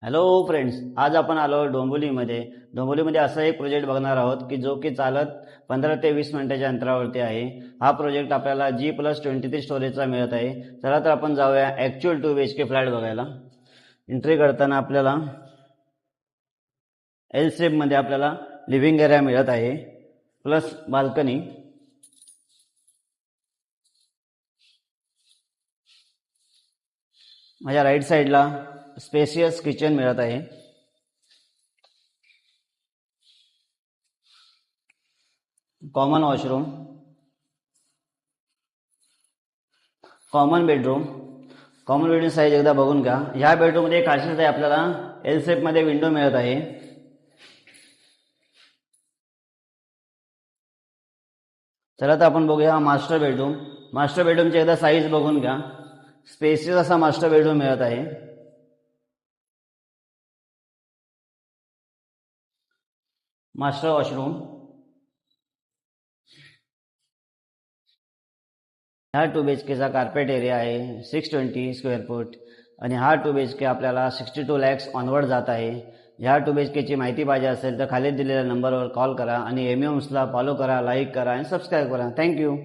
Hello friends, आज आपण आलो डोंबिवलीमध्ये असा एक प्रोजेक्ट बघणार आहोत की जो की चालत 15 ते 20 मिनिटाच्या अंतरावरती आहे. हा प्रोजेक्ट आपल्याला G+23 स्टोरेजचा मिळत आहे. चला तर आपण जाऊया ॲक्च्युअल 2 BHK फ्लॅट बघायला. एंट्री करताना आपल्याला एल शेपमध्ये आपल्याला लिव्हिंग एरिया मिळत आहे प्लस बाल्कनी. माझ्या राईट साईडला स्पेसियस किचन मिळत आहे. Common washroom, common bedroom size एकदा बघून घ्या. ह्या बेडरूममध्ये एक खासियत आहे, आपल्याला एल शेपमध्ये विंडो मिळत आहे. चला तर आपण बघूया मास्टर बेडरूमची एकदा साईज बघून घ्या. स्पेसियस असा मास्टर बेडरूम मिळत आहे. मास्टर वॉशरूम, ह्या 2 BHKचा कार्पेट एरिया आहे 620 स्क्वेअर फूट आणि हा 2 BHK आपल्याला 62 lakhs ऑनवर्ड जात आहे. ह्या 2 BHKची माहिती पाहिजे असेल तर खाली दिलेल्या नंबरवर कॉल करा आणि MEOMSला फॉलो करा, लाईक करा आणि सबस्क्राईब करा. थँक्यू.